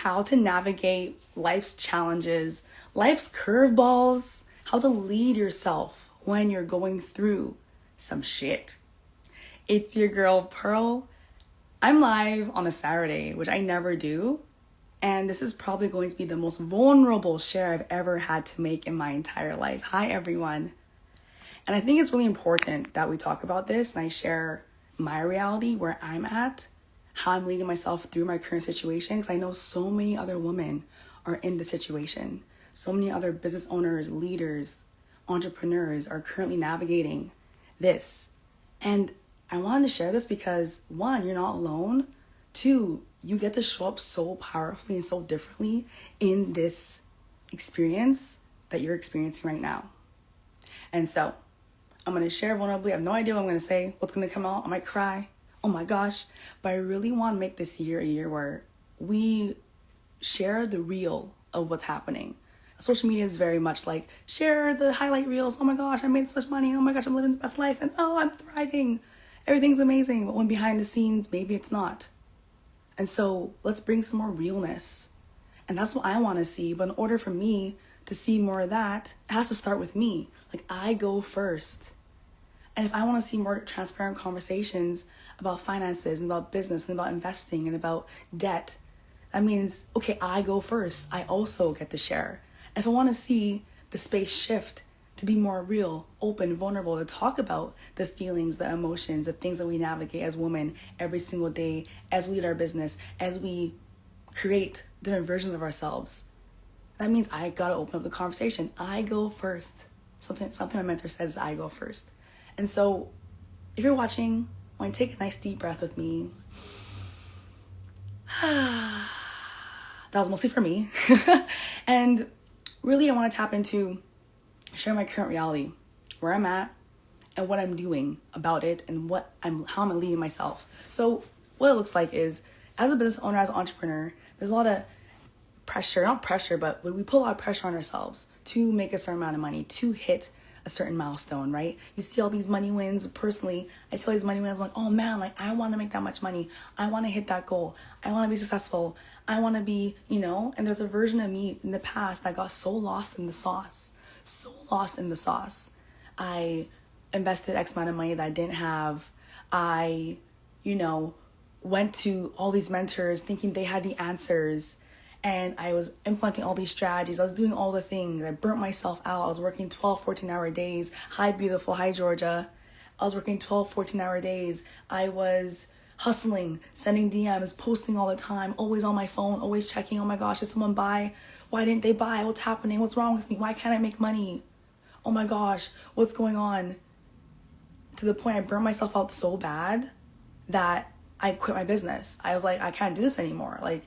how to navigate life's challenges, life's curveballs, how to lead yourself when you're going through some shit. It's your girl, Pearl. I'm live on a Saturday, which I never do. And this is probably going to be the most vulnerable share I've ever had to make in my entire life. Hi, everyone. And I think it's really important that we talk about this and I share my reality, where I'm at, how I'm leading myself through my current situation. Because I know so many other women are in the situation. So many other business owners, leaders, entrepreneurs are currently navigating this. And I wanted to share this because, one, you're not alone. Two, you get to show up so powerfully and so differently in this experience that you're experiencing right now. And so I'm going to share vulnerably. I have no idea what I'm going to say, what's going to come out. I might cry. Oh my gosh. But I really want to make this year a year where we share the real of what's happening. Social media is very much like, share the highlight reels. Oh my gosh, I made so much money. Oh my gosh, I'm living the best life. And oh, I'm thriving. Everything's amazing. But when behind the scenes, maybe it's not. And so let's bring some more realness. And that's what I want to see. But in order for me to see more of that, it has to start with me. Like, I go first. And if I want to see more transparent conversations about finances and about business and about investing and about debt, that means, okay, I go first. I also get to share. If I want to see the space shift to be more real, open, vulnerable, to talk about the feelings, the emotions, the things that we navigate as women every single day, as we lead our business, as we create different versions of ourselves, that means I gotta open up the conversation. I go first. Something my mentor says, I go first. And so if you're watching, I want to take a nice deep breath with me. That was mostly for me. And really, I want to tap into share my current reality, where I'm at, and what I'm doing about it, and how I'm leading myself. So what it looks like is, as a business owner, as an entrepreneur, there's a lot of pressure, not pressure, but we put a lot of pressure on ourselves to make a certain amount of money, to hit a certain milestone, right? You see all these money wins. Personally, I see all these money wins. I'm like, oh man, like I want to make that much money. I want to hit that goal. I want to be successful. I want to be, and there's a version of me in the past that got so lost in the sauce. I invested X amount of money that I didn't have. I, went to all these mentors thinking they had the answers. And I was implementing all these strategies. I was doing all the things. I burnt myself out. I was working 12, 14-hour days. Hi, beautiful. Hi, Georgia. I was working 12, 14-hour days. I was hustling, sending DMs, posting all the time, always on my phone, always checking. Oh my gosh, did someone buy? Why didn't they buy? What's happening? What's wrong with me? Why can't I make money? Oh my gosh, what's going on? To the point I burnt myself out so bad that I quit my business. I was like, I can't do this anymore. Like,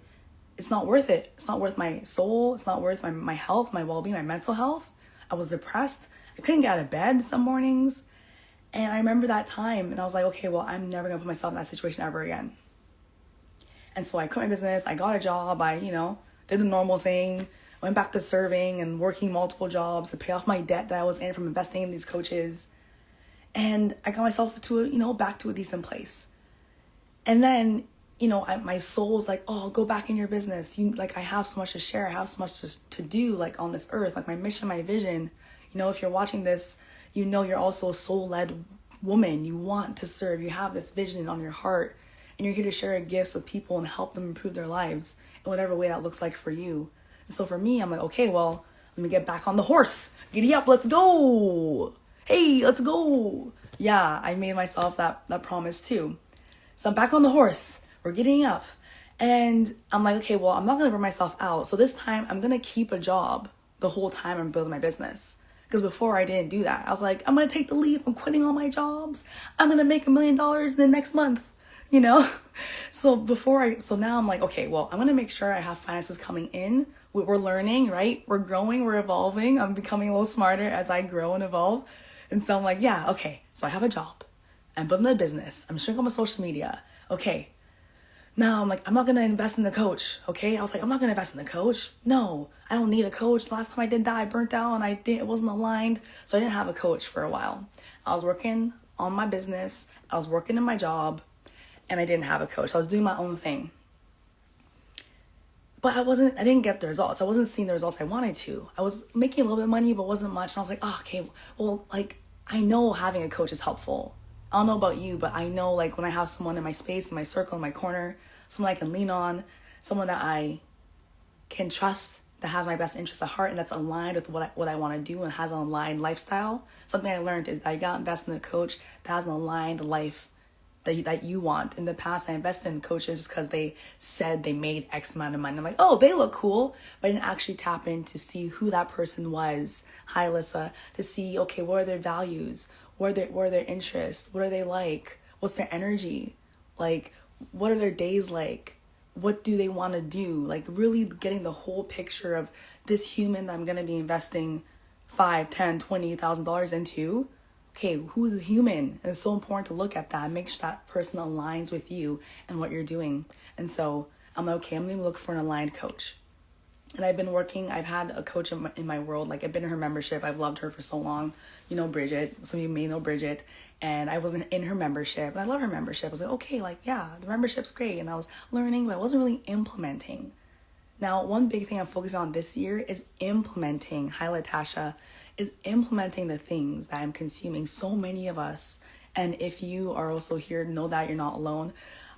it's not worth it. It's not worth my soul. It's not worth my health, my well-being, my mental health. I was depressed. I couldn't get out of bed some mornings. And I remember that time and I was like, okay, well, I'm never gonna put myself in that situation ever again. And so I quit my business. I got a job. I, did the normal thing. Went back to serving and working multiple jobs to pay off my debt that I was in from investing in these coaches. And I got myself to, back to a decent place. And then, my soul was like, oh, go back in your business. I have so much to share. I have so much to do, like, on this earth, like my mission, my vision. If you're watching this, you're also a soul-led woman. You want to serve. You have this vision on your heart, and you're here to share your gifts with people and help them improve their lives in whatever way that looks like for you. And so for me, I'm like, okay, well, let me get back on the horse. Giddy up, let's go. Hey, let's go. Yeah, I made myself that promise too. So I'm back on the horse. We're getting up. And I'm like, okay, well, I'm not going to burn myself out. So this time I'm going to keep a job the whole time I'm building my business. Because before I didn't do that. I was like, I'm going to take the leap. I'm quitting all my jobs. I'm going to make $1 million in the next month, So now I'm like, okay, well, I'm going to make sure I have finances coming in. We're learning, right? We're growing, we're evolving. I'm becoming a little smarter as I grow and evolve. And so I'm like, yeah, okay. So I have a job. I'm building a business. I'm showing up on social media. Okay. Now I'm like, I'm not going to invest in the coach. Okay. I was like, I'm not going to invest in the coach. No, I don't need a coach. Last time I did that, I burnt out and it wasn't aligned. So I didn't have a coach for a while. I was working on my business. I was working in my job and I didn't have a coach. I was doing my own thing. but I didn't get the results. I wasn't seeing the results I wanted to. I was making a little bit of money, but wasn't much. And I was like, oh, okay, well, like, I know having a coach is helpful. I don't know about you, but I know, like, when I have someone in my space, in my circle, in my corner, someone I can lean on, someone that I can trust, that has my best interests at heart and that's aligned with what I want to do and has an aligned lifestyle. Something I learned is that I got to invest in a coach that has an aligned life that you want. In the past, I invested in coaches because they said they made X amount of money. I'm like, oh, they look cool. But I didn't actually tap in to see who that person was. Hi, Alyssa. To see, okay, what are their values? What are their interests? What are they like? What's their energy? Like, what are their days like? What do they want to do? Like, really getting the whole picture of this human that I'm going to be investing $5, $10, $20,000 into. Okay, who's a human? And it's so important to look at that, make sure that person aligns with you and what you're doing. And so I'm like, okay, I'm going to look for an aligned coach. And I've had a coach in my world. Like, I've been in her membership. I've loved her for so long. You know, Bridget. Some of you may know Bridget. And I wasn't in her membership. And I love her membership. I was like, okay, like, yeah, the membership's great. And I was learning, but I wasn't really implementing. Now, one big thing I'm focusing on this year is implementing. Hi, Latasha. Is implementing the things that I'm consuming. So many of us, and if you are also here, know that you're not alone.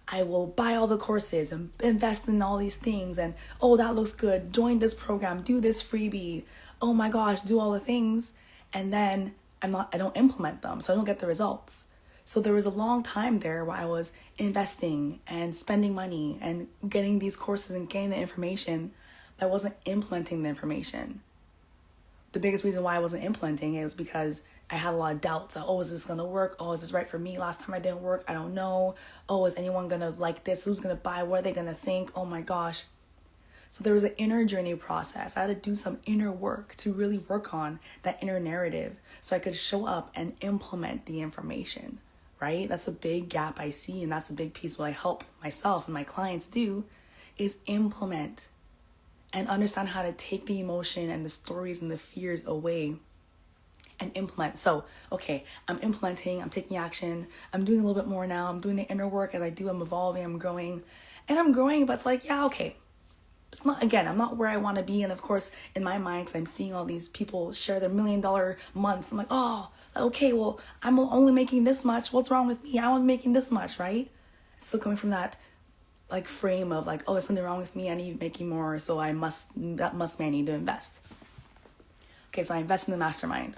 I will buy all the courses and invest in all these things, and oh, that looks good, join this program, do this freebie, oh my gosh, do all the things, and then I don't implement them, so I don't get the results. So there was a long time there where I was investing and spending money and getting these courses and getting the information, but I wasn't implementing the information. The biggest reason why I wasn't implementing it was because I had a lot of doubts. Oh, is this going to work? Oh, is this right for me? Last time I didn't work. I don't know. Oh, is anyone going to like this? Who's going to buy? What are they going to think? Oh my gosh. So there was an inner journey process. I had to do some inner work to really work on that inner narrative so I could show up and implement the information, right? That's a big gap I see, and that's a big piece what I help myself and my clients do is implement and understand how to take the emotion and the stories and the fears away and implement. So, okay, I'm implementing, I'm taking action, I'm doing a little bit more now, I'm doing the inner work as I do, I'm evolving, I'm growing, but it's like, yeah, okay. It's not, again, I'm not where I want to be. And of course, in my mind, because I'm seeing all these people share their $1 million months, I'm like, oh, okay, well, I'm only making this much. What's wrong with me? I'm only making this much, right? It's still coming from that like frame of like, oh, there's something wrong with me. I need making more. So that must mean I need to invest. Okay, so I invest in the mastermind.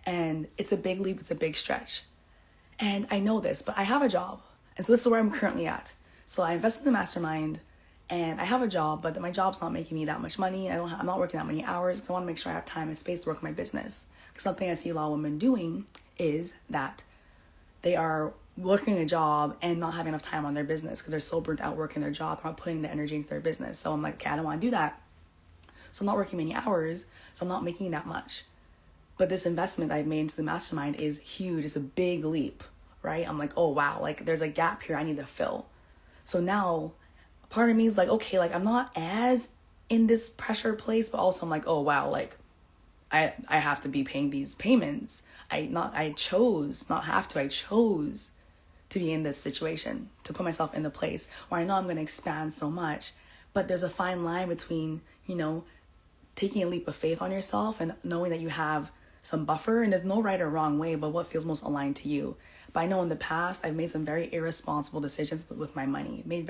And it's a big leap. It's a big stretch. And I know this, but I have a job. And so this is where I'm currently at. So I invest in the mastermind and I have a job, but my job's not making me that much money. I'm not working that many hours. I want to make sure I have time and space to work on my business. Because something I see a lot of women doing is that they are working a job and not having enough time on their business because they're so burnt out working their job. They're not putting the energy into their business. So I'm like, okay, I don't want to do that. So I'm not working many hours. So I'm not making that much. But this investment I've made into the mastermind is huge. It's a big leap, right? I'm like, oh, wow, like there's a gap here I need to fill. So now part of me is like, okay, like I'm not as in this pressure place, but also I'm like, oh, wow, like I have to be paying these payments. I chose to be in this situation, to put myself in the place where I know I'm going to expand so much. But there's a fine line between, taking a leap of faith on yourself and knowing that you have some buffer, and there's no right or wrong way, but what feels most aligned to you. But I know in the past, I've made some very irresponsible decisions with my money, made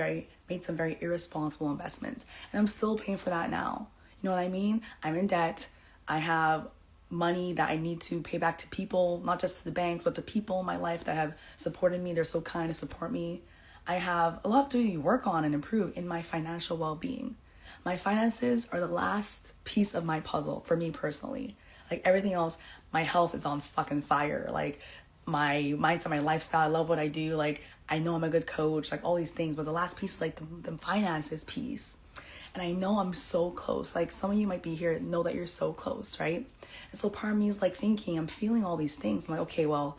some very irresponsible investments, and I'm still paying for that now. You know what I mean? I'm in debt. I have money that I need to pay back to people, not just to the banks, but the people in my life that have supported me. They're so kind to support me. I have a lot to work on and improve in my financial well-being. My finances are the last piece of my puzzle for me personally. Like everything else, my health is on fucking fire. Like my mindset, my lifestyle, I love what I do. Like I know I'm a good coach, like all these things. But the last piece is like the finances piece. And I know I'm so close. Like some of you might be here, know that you're so close, right? And so part of me is like thinking, I'm feeling all these things. I'm like, okay, well,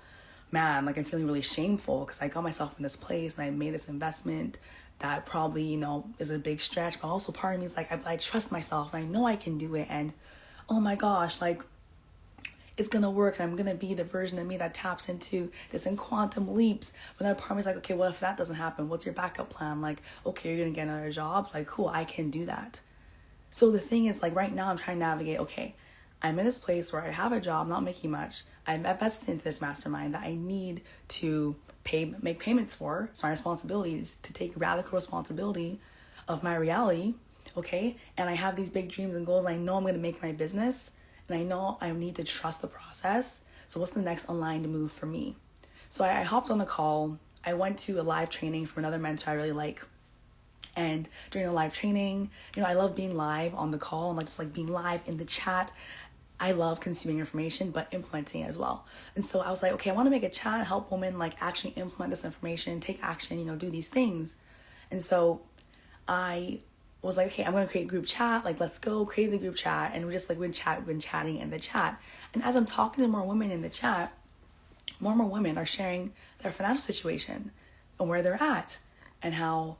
man, like I'm feeling really shameful because I got myself in this place and I made this investment that probably, is a big stretch. But also part of me is like, I trust myself and I know I can do it. And oh my gosh, like, it's going to work and I'm going to be the version of me that taps into this in quantum leaps. But then part of me is like, okay, what if that doesn't happen? What's your backup plan? Like, okay, you're going to get another job. It's like, cool, I can do that. So the thing is, like, right now I'm trying to navigate, okay, I'm in this place where I have a job, not making much. I'm invested into this mastermind that I need to make payments for. It's my responsibilities to take radical responsibility of my reality, okay? And I have these big dreams and goals, and I know I'm going to make my business, and I know I need to trust the process. So what's the next aligned move for me? So I hopped on a call. I went to a live training from another mentor I really like. And during the live training, I love being live on the call and like just like being live in the chat. I love consuming information, but implementing it as well. And so I was like, okay, I want to make a chat, help women like actually implement this information, take action, do these things. And so I was like, okay, I'm going to create a group chat. Like, let's go create the group chat. And we just like been chatting in the chat. And as I'm talking to more women in the chat, more and more women are sharing their financial situation and where they're at and how,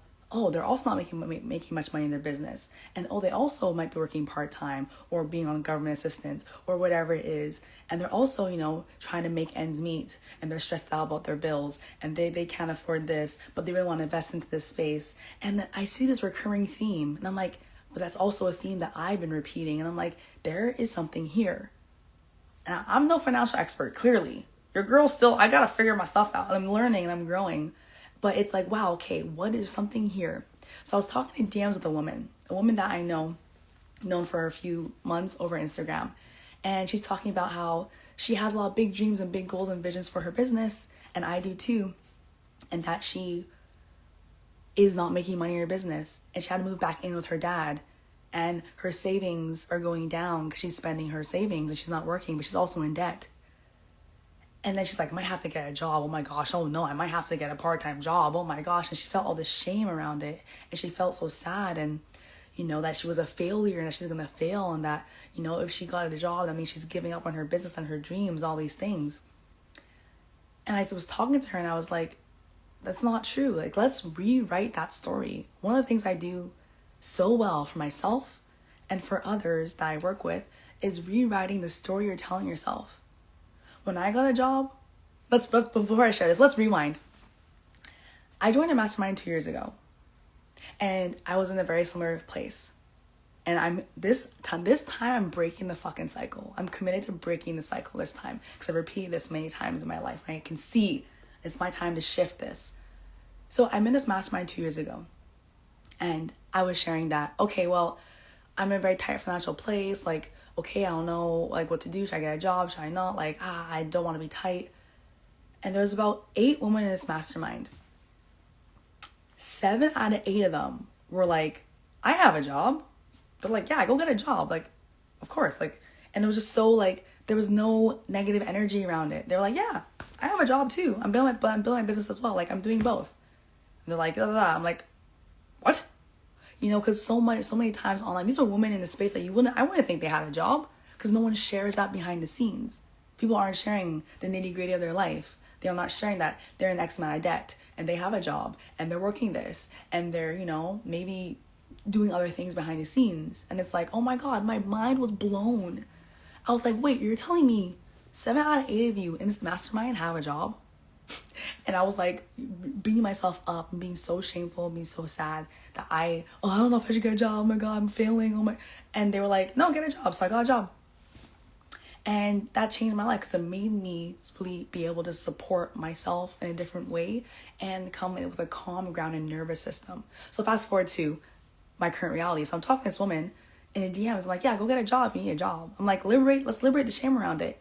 they're also not making much money in their business. And they also might be working part-time or being on government assistance or whatever it is. And they're also, trying to make ends meet, and they're stressed out about their bills and they can't afford this, but they really want to invest into this space. And I see this recurring theme and I'm like, but that's also a theme that I've been repeating. And I'm like, there is something here. And I'm no financial expert, clearly. Your girl still, I got to figure my stuff out. I'm learning and I'm growing. But it's like, wow, okay, what is something here? So I was talking to DMs with a woman that I known for a few months over Instagram. And she's talking about how she has a lot of big dreams and big goals and visions for her business. And I do too. And that she is not making money in her business. And she had to move back in with her dad. And her savings are going down because she's spending her savings and she's not working, but she's also in debt. And then she's like, I might have to get a job. Oh my gosh. Oh no, I might have to get a part-time job. Oh my gosh. And she felt all this shame around it. And she felt so sad. And, that she was a failure and that she's going to fail. And that, if she got a job, that means she's giving up on her business and her dreams, all these things. And I was talking to her and I was like, that's not true. Like, let's rewrite that story. One of the things I do so well for myself and for others that I work with is rewriting the story you're telling yourself. When I got a job, before I share this, let's rewind. I joined a mastermind 2 years ago, and I was in a very similar place. And this time I'm breaking the fucking cycle. I'm committed to breaking the cycle this time because I've repeated this many times in my life. I can see it's my time to shift this. So I'm in this mastermind 2 years ago, and I was sharing that, okay, well, I'm in a very tight financial place, like, okay, I don't know, like, what to do. Should I get a job? Should I not? Like, I don't want to be tight. And there was about 8 women in this mastermind. 7 out of 8 of them were like, I have a job. They're like, yeah, go get a job. Like, of course. Like, and it was just so, like, there was no negative energy around it. They're like, yeah, I have a job too. I'm building my business as well. Like, I'm doing both. And they're like, da, da, da. I'm like, what? Because so many times online, these are women in the space that I wouldn't think they had a job because no one shares that behind the scenes. People aren't sharing the nitty gritty of their life. They're not sharing that they're in X amount of debt and they have a job and they're working this and they're, maybe doing other things behind the scenes. And it's like, oh my God, my mind was blown. I was like, wait, you're telling me 7 out of 8 of you in this mastermind have a job? And I was like beating myself up and being so shameful and being so sad that I don't know if I should get a job. Oh my God, I'm failing. And they were like, no, get a job. So I got a job. And that changed my life because it made me really be able to support myself in a different way and come in with a calm, grounded nervous system. So fast forward to my current reality. So I'm talking to this woman in the DMs. I'm like, yeah, go get a job if you need a job. I'm like, let's liberate the shame around it.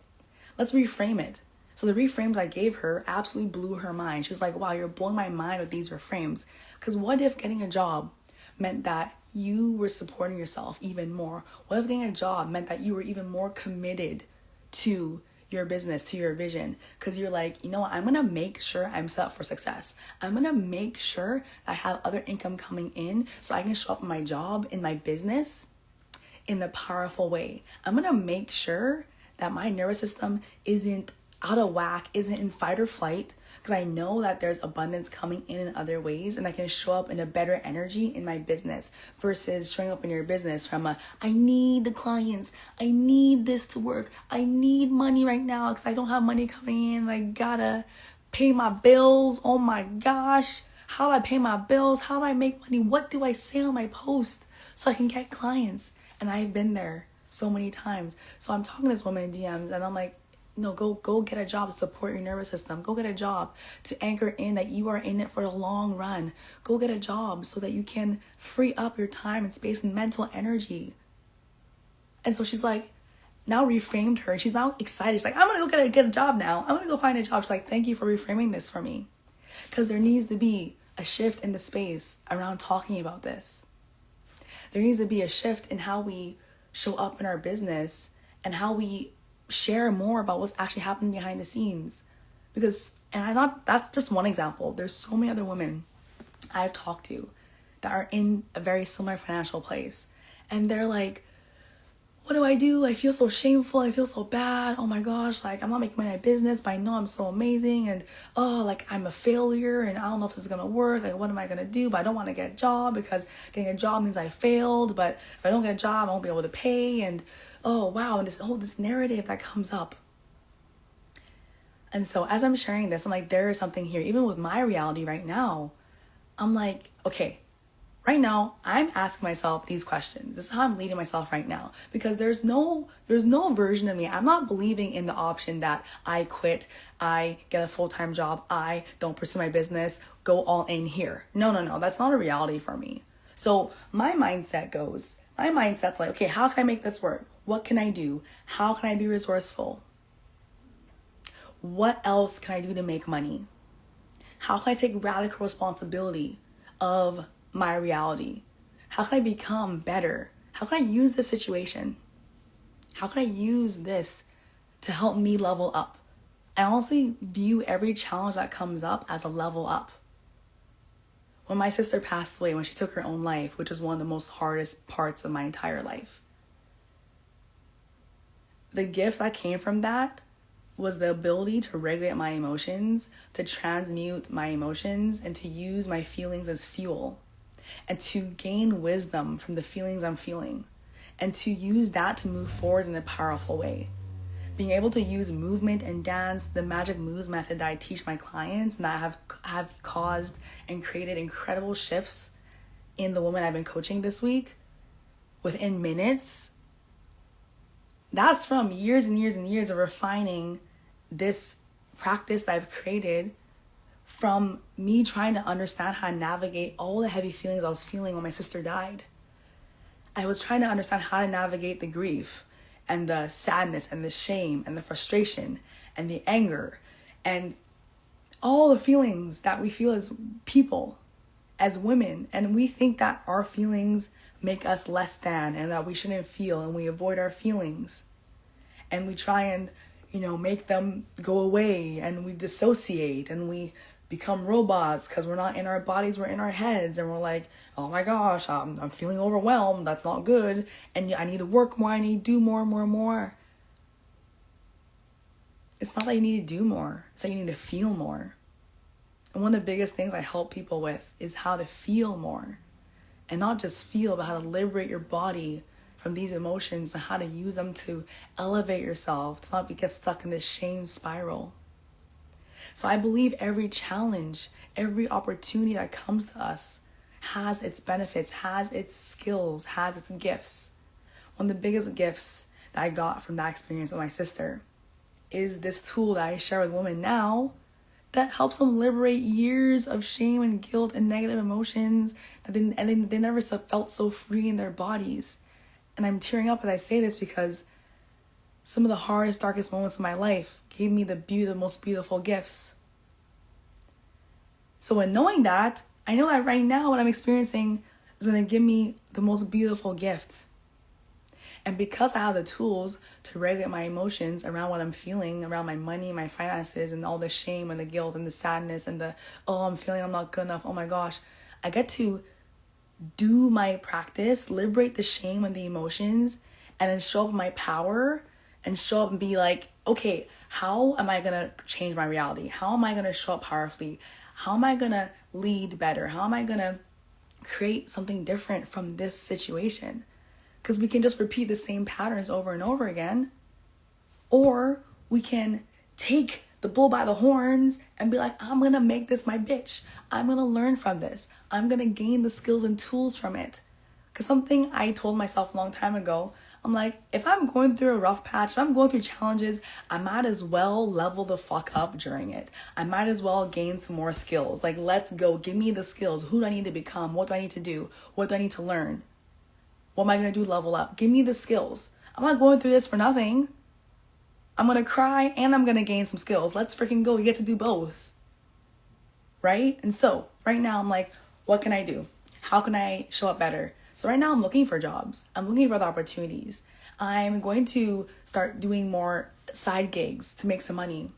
Let's reframe it. So the reframes I gave her absolutely blew her mind. She was like, wow, you're blowing my mind with these reframes. Because what if getting a job meant that you were supporting yourself even more? What if getting a job meant that you were even more committed to your business, to your vision? Because you're like, what? I'm going to make sure I'm set up for success. I'm going to make sure that I have other income coming in so I can show up in my job, in my business, in the powerful way. I'm going to make sure that my nervous system isn't out of whack, isn't in fight or flight, because I know that there's abundance coming in other ways, and I can show up in a better energy in my business versus showing up in your business from I need the clients, I need this to work, I need money right now because I don't have money coming in, I gotta pay my bills, oh my gosh, how do I pay my bills, how do I make money, what do I say on my post so I can get clients? And I've been there so many times. So I'm talking to this woman in DMs and I'm like, no, go get a job to support your nervous system. Go get a job to anchor in that you are in it for the long run. Go get a job so that you can free up your time and space and mental energy. And so she's like, now reframed her. She's now excited. She's like, I'm going to go get a job now. I'm going to go find a job. She's like, thank you for reframing this for me. Because there needs to be a shift in the space around talking about this. There needs to be a shift in how we show up in our business and how we share more about what's actually happening behind the scenes. Because, that's just one example. There's so many other women I've talked to that are in a very similar financial place. And they're like, what do I do? I feel so shameful. I feel so bad. Oh my gosh, like I'm not making money in my business, but I know I'm so amazing. And like I'm a failure and I don't know if this is going to work. Like what am I going to do? But I don't want to get a job because getting a job means I failed. But if I don't get a job, I won't be able to pay. And oh wow, and this narrative that comes up. And so as I'm sharing this, I'm like, there is something here. Even with my reality right now, I'm like, okay, right now, I'm asking myself these questions. This is how I'm leading myself right now. Because there's no version of me. I'm not believing in the option that I quit, I get a full-time job, I don't pursue my business, go all in here. No. That's not a reality for me. So my mindset's like, okay, how can I make this work? What can I do? How can I be resourceful? What else can I do to make money? How can I take radical responsibility of my reality? How can I become better? How can I use this situation? How can I use this to help me level up? I honestly view every challenge that comes up as a level up. When my sister passed away, when she took her own life, which was one of the most hardest parts of my entire life, the gift that came from that was the ability to regulate my emotions, to transmute my emotions, and to use my feelings as fuel, and to gain wisdom from the feelings I'm feeling, and to use that to move forward in a powerful way. Being able to use movement and dance, the magic moves method that I teach my clients, and that have caused and created incredible shifts in the woman I've been coaching this week within minutes. That's from years and years and years of refining this practice that I've created from me trying to understand how to navigate all the heavy feelings I was feeling when my sister died. I was trying to understand how to navigate the grief and the sadness and the shame and the frustration and the anger and all the feelings that we feel as people, as women. And we think that our feelings make us less than and that we shouldn't feel, and we avoid our feelings. And we try and, make them go away, and we dissociate and we become robots because we're not in our bodies, we're in our heads, and we're like, oh my gosh, I'm feeling overwhelmed, that's not good, and I need to work more, I need to do more. It's not that you need to do more, it's that you need to feel more. And one of the biggest things I help people with is how to feel more, and not just feel, but how to liberate your body from these emotions and how to use them to elevate yourself, to not get stuck in this shame spiral. So I believe every challenge, every opportunity that comes to us has its benefits, has its skills, has its gifts. One of the biggest gifts that I got from that experience with my sister is this tool that I share with women now that helps them liberate years of shame and guilt and negative emotions that they never felt so free in their bodies. And I'm tearing up as I say this because some of the hardest, darkest moments of my life gave me the most beautiful gifts. So in knowing that, I know that right now what I'm experiencing is going to give me the most beautiful gift. And because I have the tools to regulate my emotions around what I'm feeling, around my money, my finances, and all the shame and the guilt and the sadness and I'm feeling I'm not good enough, oh my gosh, I get to do my practice, liberate the shame and the emotions, and then show up my power and show up and be like, okay, how am I going to change my reality? How am I going to show up powerfully? How am I going to lead better? How am I going to create something different from this situation? Because we can just repeat the same patterns over and over again. Or we can take the bull by the horns and be like, I'm going to make this my bitch. I'm going to learn from this. I'm going to gain the skills and tools from it. Because something I told myself a long time ago, I'm like, if I'm going through a rough patch, if I'm going through challenges, I might as well level the fuck up during it. I might as well gain some more skills. Like, let's go. Give me the skills. Who do I need to become? What do I need to do? What do I need to learn? What am I going to do to level up? Give me the skills. I'm not going through this for nothing. I'm going to cry and I'm going to gain some skills. Let's freaking go. You get to do both. Right? And so right now I'm like, what can I do? How can I show up better? So right now I'm looking for jobs. I'm looking for other opportunities. I'm going to start doing more side gigs to make some money.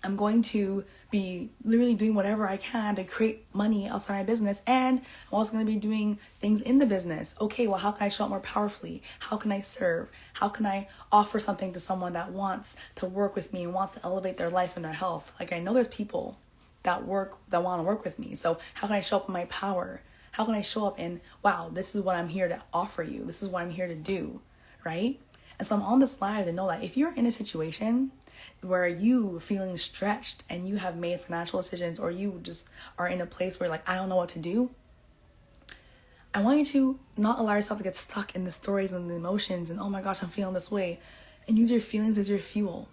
I'm going to be literally doing whatever I can to create money outside my business. And I'm also going to be doing things in the business. Okay, well, how can I show up more powerfully? How can I serve? How can I offer something to someone that wants to work with me and wants to elevate their life and their health? Like, I know there's people that want to work with me. So how can I show up in my power? How can I show up in, wow, this is what I'm here to offer you. This is what I'm here to do, right? And so I'm on this live to know that if you're in a situation where you feeling stretched and you have made financial decisions, or you just are in a place where like, I don't know what to do, I want you to not allow yourself to get stuck in the stories and the emotions and, oh my gosh, I'm feeling this way, and use your feelings as your fuel.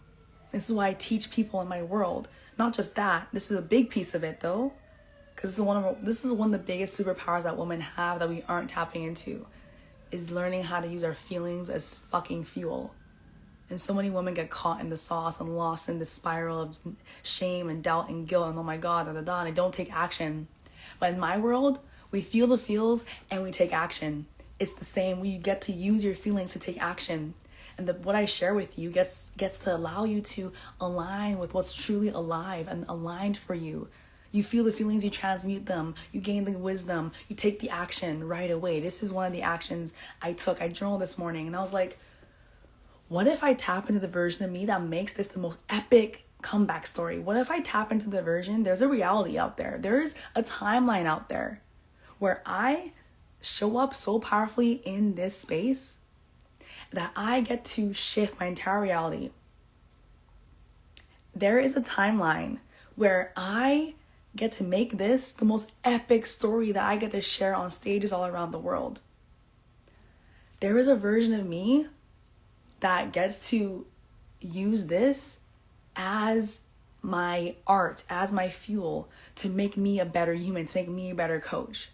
This is why I teach people in my world. Not just that, this is a big piece of it though, because this is one of the biggest superpowers that women have that we aren't tapping into, is learning how to use our feelings as fucking fuel. And so many women get caught in the sauce and lost in the spiral of shame and doubt and guilt and, oh my God, and they don't take action. But in my world, we feel the feels and we take action. It's the same. We get to use your feelings to take action. And what I share with you gets to allow you to align with what's truly alive and aligned for you. You feel the feelings, you transmute them, you gain the wisdom, you take the action right away. This is one of the actions I took. I journaled this morning and I was like, what if I tap into the version of me that makes this the most epic comeback story? What if I tap into the version, there's a reality out there. There's a timeline out there where I show up so powerfully in this space that I get to shift my entire reality. There is a timeline where I get to make this the most epic story that I get to share on stages all around the world. There is a version of me that gets to use this as my art, as my fuel to make me a better human, to make me a better coach.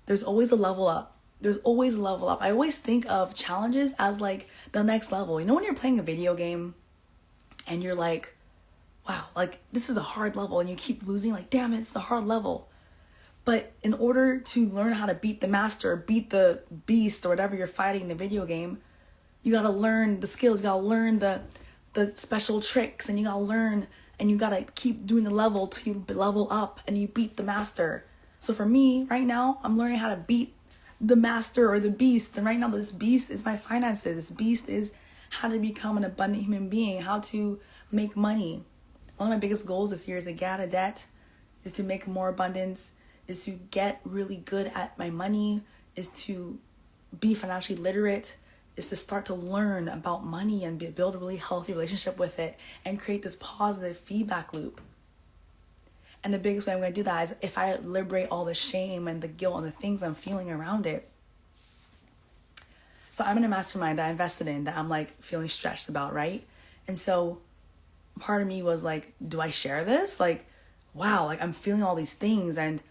There's always a level up. There's always a level up. I always think of challenges as like the next level. You know when you're playing a video game and you're like, wow, like this is a hard level, and you keep losing, like, damn it, it's a hard level. But in order to learn how to beat the master, beat the beast, or whatever you're fighting in the video game, you gotta learn the skills, you gotta learn the special tricks, and you gotta learn, and you gotta keep doing the level till you level up and you beat the master. So for me, right now, I'm learning how to beat the master or the beast. And right now, this beast is my finances. This beast is how to become an abundant human being, how to make money. One of my biggest goals this year is to get out of debt, is to make more abundance, is to get really good at my money, is to be financially literate, is to start to learn about money and build a really healthy relationship with it and create this positive feedback loop. And the biggest way I'm going to do that is if I liberate all the shame and the guilt and the things I'm feeling around it. So I'm in a mastermind that I invested in that I'm like feeling stretched about, right? And so part of me was like, do I share this? Like, wow, like I'm feeling all these things, and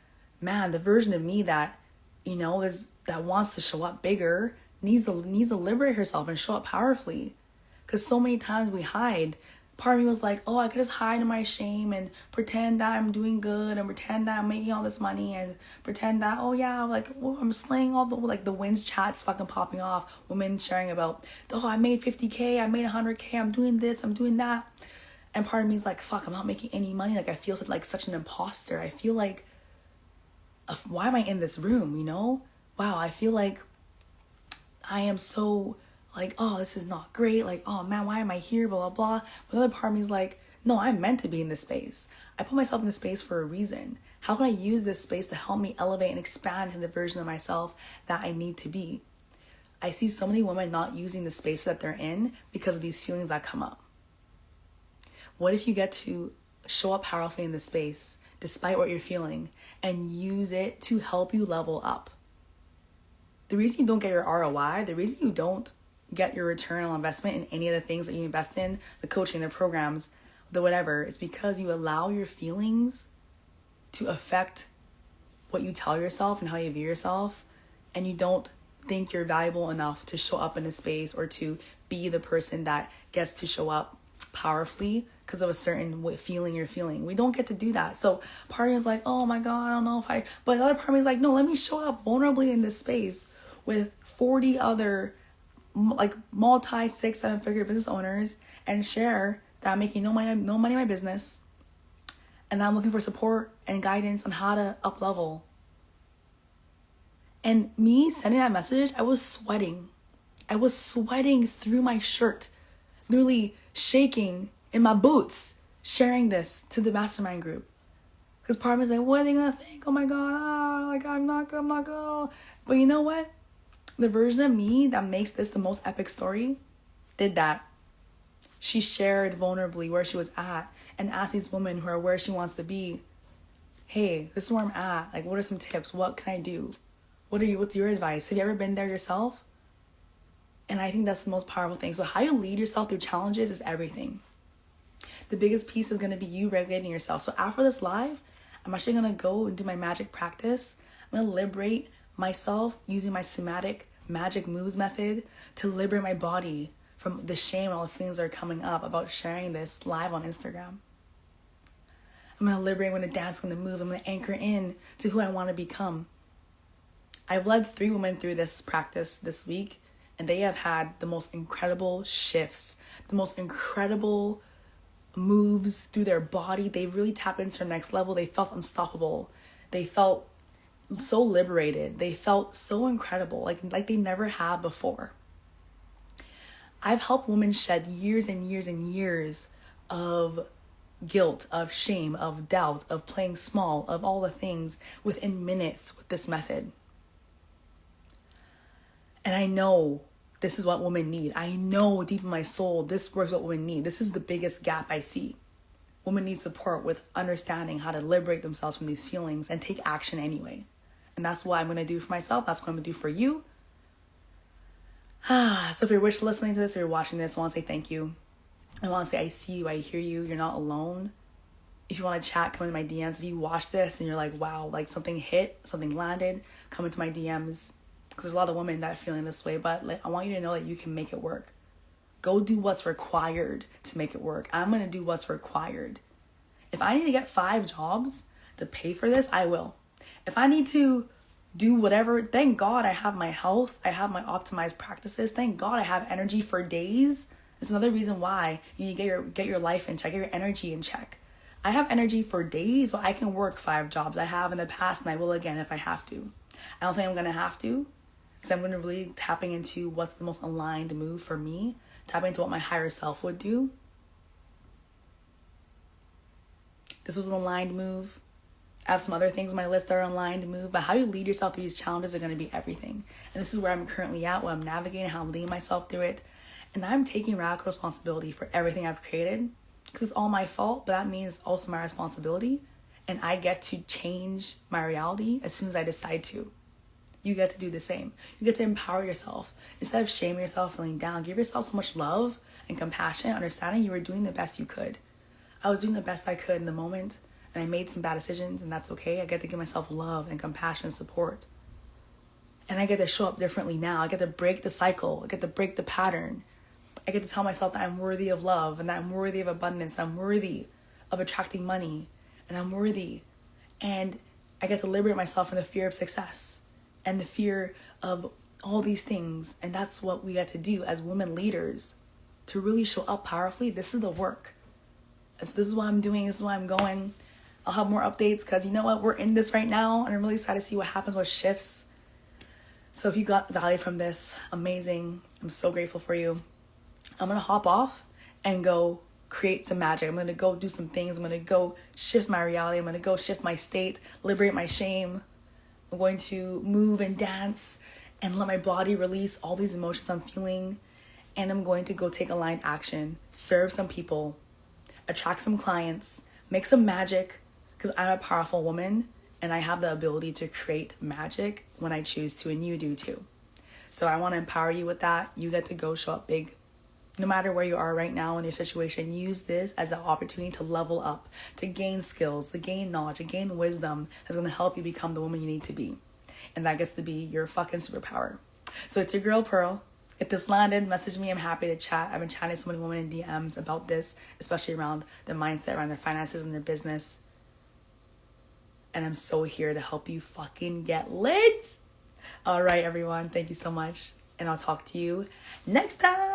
man, the version of me that, you know, that wants to show up bigger needs to liberate herself and show up powerfully. Because so many times we hide. Part of me was like, oh, I could just hide in my shame and pretend that I'm doing good and pretend that I'm making all this money and pretend that, oh yeah, like, oh, I'm slaying all the, like, the wins chats fucking popping off. Women sharing about, oh, I made 50K, I made 100K, I'm doing this, I'm doing that. And part of me is like, fuck, I'm not making any money. Like, I feel like such an imposter. I feel like, why am I in this room, you know? Wow, I feel like I am so like, oh, this is not great. Like, oh man, why am I here? Blah, blah, blah. But the other part of me is like, no, I'm meant to be in this space. I put myself in this space for a reason. How can I use this space to help me elevate and expand into the version of myself that I need to be? I see so many women not using the space that they're in because of these feelings that come up. What if you get to show up powerfully in the space despite what you're feeling and use it to help you level up? The reason you don't get your ROI, the reason you don't get your return on investment in any of the things that you invest in, the coaching, the programs, the whatever, is because you allow your feelings to affect what you tell yourself and how you view yourself, and you don't think you're valuable enough to show up in a space or to be the person that gets to show up powerfully because of a certain feeling you're feeling. We don't get to do that. So part of me is like, oh my God, I don't know if I, but the other part of me is like, no, let me show up vulnerably in this space with 40 other like multi 6-7 figure business owners and share that I'm making no money in my business, and I'm looking for support and guidance on how to up level. And me sending that message, I was sweating through my shirt, literally shaking in my boots, sharing this to the mastermind group. Because part of me is like, what are they gonna think? Oh my God, like I'm not good. But you know what? The version of me that makes this the most epic story did that. She shared vulnerably where she was at and asked these women who are where she wants to be, hey, this is where I'm at. Like, what are some tips? What can I do? What's your advice? Have you ever been there yourself? And I think that's the most powerful thing. So how you lead yourself through challenges is everything. The biggest piece is going to be you regulating yourself. So after this live, I'm actually going to go and do my magic practice. I'm going to liberate myself using my somatic magic moves method to liberate my body from the shame and all the things that are coming up about sharing this live on Instagram. I'm going to liberate, I'm going to dance, I'm going to move, I'm going to anchor in to who I want to become. I've led 3 women through this practice this week, and they have had the most incredible shifts, the most incredible moves through their body. They really tapped into their next level. They felt unstoppable. They felt so liberated. They felt so incredible, like they never had before. I've helped women shed years and years and years of guilt, of shame, of doubt, of playing small, of all the things within minutes with this method. And I know this is what women need. I know deep in my soul, this works what women need. This is the biggest gap I see. Women need support with understanding how to liberate themselves from these feelings and take action anyway. And that's what I'm going to do for myself. That's what I'm going to do for you. So if you're listening to this or you're watching this, I want to say thank you. I want to say I see you, I hear you. You're not alone. If you want to chat, come into my DMs. If you watch this and you're like, wow, like something hit, something landed, come into my DMs. Because there's a lot of women that are feeling this way. But I want you to know that you can make it work. Go do what's required to make it work. I'm going to do what's required. If I need to get 5 jobs to pay for this, I will. If I need to do whatever, thank God I have my health. I have my optimized practices. Thank God I have energy for days. It's another reason why you need to get your life in check, get your energy in check. I have energy for days, so I can work 5 jobs. I have in the past, and I will again if I have to. I don't think I'm going to have to, because I'm going to really tapping into what's the most aligned move for me, tapping into what my higher self would do. This was an aligned move. I have some other things on my list that are aligned to move, but how you lead yourself through these challenges are going to be everything. And this is where I'm currently at, where I'm navigating, how I'm leading myself through it. And I'm taking radical responsibility for everything I've created, because it's all my fault, but that means it's also my responsibility. And I get to change my reality as soon as I decide to. You get to do the same. You get to empower yourself. Instead of shaming yourself, feeling down, give yourself so much love and compassion, understanding you were doing the best you could. I was doing the best I could in the moment, and I made some bad decisions, and that's okay. I get to give myself love and compassion and support. And I get to show up differently now. I get to break the cycle. I get to break the pattern. I get to tell myself that I'm worthy of love, and that I'm worthy of abundance. I'm worthy of attracting money, and I'm worthy. And I get to liberate myself from the fear of success and the fear of all these things. And that's what we get to do as women leaders, to really show up powerfully. This is the work. So this is what I'm doing. This is why I'm going. I'll have more updates, because you know what? We're in this right now, and I'm really excited to see what happens, what shifts. So if you got value from this, amazing. I'm so grateful for you. I'm going to hop off and go create some magic. I'm going to go do some things. I'm going to go shift my reality. I'm going to go shift my state, liberate my shame. I'm going to move and dance and let my body release all these emotions I'm feeling. And I'm going to go take aligned action, serve some people, attract some clients, make some magic, because I'm a powerful woman and I have the ability to create magic when I choose to, and you do too. So I want to empower you with that. You get to go show up big. No matter where you are right now in your situation, use this as an opportunity to level up, to gain skills, to gain knowledge, to gain wisdom that's going to help you become the woman you need to be. And that gets to be your fucking superpower. So it's your girl, Pearl. If this landed, message me. I'm happy to chat. I've been chatting to so many women in DMs about this, especially around their mindset, around their finances and their business. And I'm so here to help you fucking get lit. All right, everyone. Thank you so much. And I'll talk to you next time.